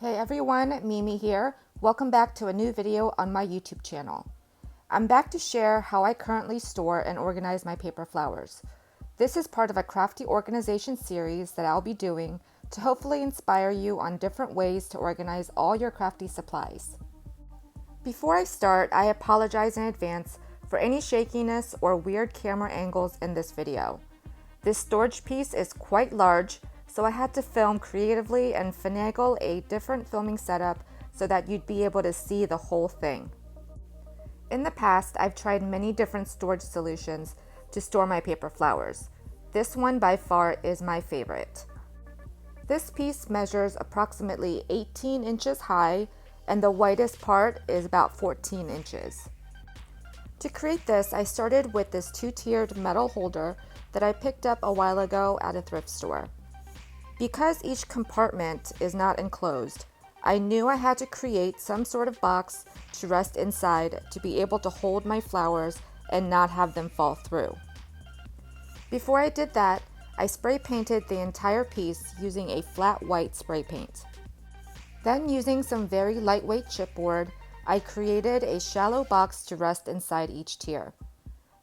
Hey everyone, Mimi here. Welcome back to a new video on my YouTube channel. I'm back to share how I currently store and organize my paper flowers. This is part of a Crafty Organization series that I'll be doing to hopefully inspire you on different ways to organize all your crafty supplies. Before I start, I apologize in advance for any shakiness or weird camera angles in this video. This storage piece is quite large, so I had to film creatively and finagle a different filming setup so that you'd be able to see the whole thing. In the past, I've tried many different storage solutions to store my paper flowers. This one by far is my favorite. This piece measures approximately 18 inches high and the widest part is about 14 inches. To create this, I started with this two-tiered metal holder that I picked up a while ago at a thrift store. Because each compartment is not enclosed, I knew I had to create some sort of box to rest inside to be able to hold my flowers and not have them fall through. Before I did that, I spray painted the entire piece using a flat white spray paint. Then, using some very lightweight chipboard, I created a shallow box to rest inside each tier.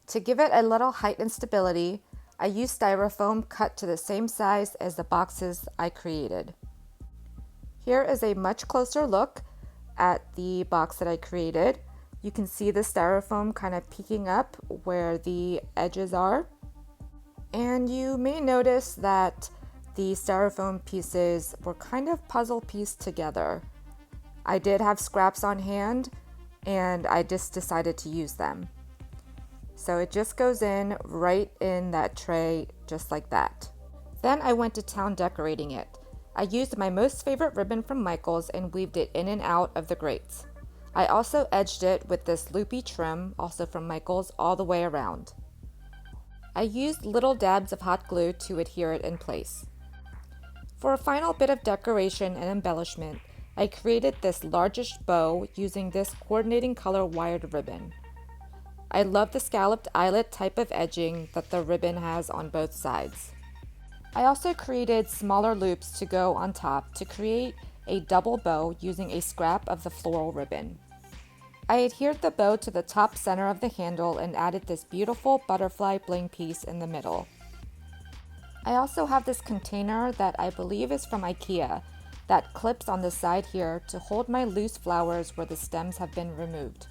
To give it a little height and stability, I used styrofoam cut to the same size as the boxes I created. Here is a much closer look at the box that I created. You can see the styrofoam kind of peeking up where the edges are. And you may notice that the styrofoam pieces were kind of puzzle pieced together. I did have scraps on hand and I just decided to use them. So it just goes in right in that tray, just like that. Then I went to town decorating it. I used my most favorite ribbon from Michaels and weaved it in and out of the grates. I also edged it with this loopy trim, also from Michaels, all the way around. I used little dabs of hot glue to adhere it in place. For a final bit of decoration and embellishment, I created this largish bow using this coordinating color wired ribbon. I love the scalloped eyelet type of edging that the ribbon has on both sides. I also created smaller loops to go on top to create a double bow using a scrap of the floral ribbon. I adhered the bow to the top center of the handle and added this beautiful butterfly bling piece in the middle. I also have this container that I believe is from IKEA that clips on the side here to hold my loose flowers where the stems have been removed.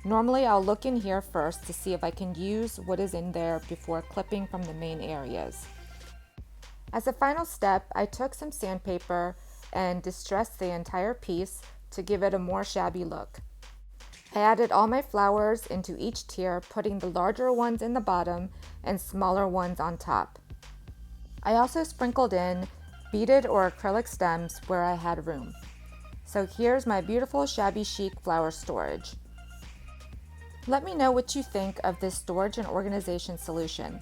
Normally, I'll look in here first to see if I can use what is in there before clipping from the main areas. As a final step, I took some sandpaper and distressed the entire piece to give it a more shabby look. I added all my flowers into each tier, putting the larger ones in the bottom and smaller ones on top. I also sprinkled in beaded or acrylic stems where I had room. So here's my beautiful shabby chic flower storage. Let me know what you think of this storage and organization solution.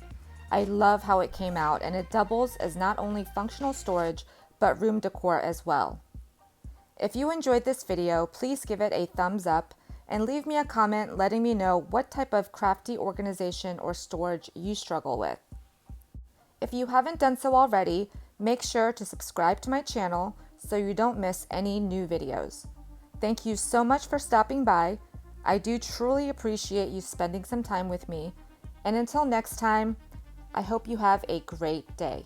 I love how it came out and it doubles as not only functional storage but room decor as well. If you enjoyed this video, please give it a thumbs up and leave me a comment letting me know what type of crafty organization or storage you struggle with. If you haven't done so already, make sure to subscribe to my channel so you don't miss any new videos. Thank you so much for stopping by. I do truly appreciate you spending some time with me, and until next time, I hope you have a great day.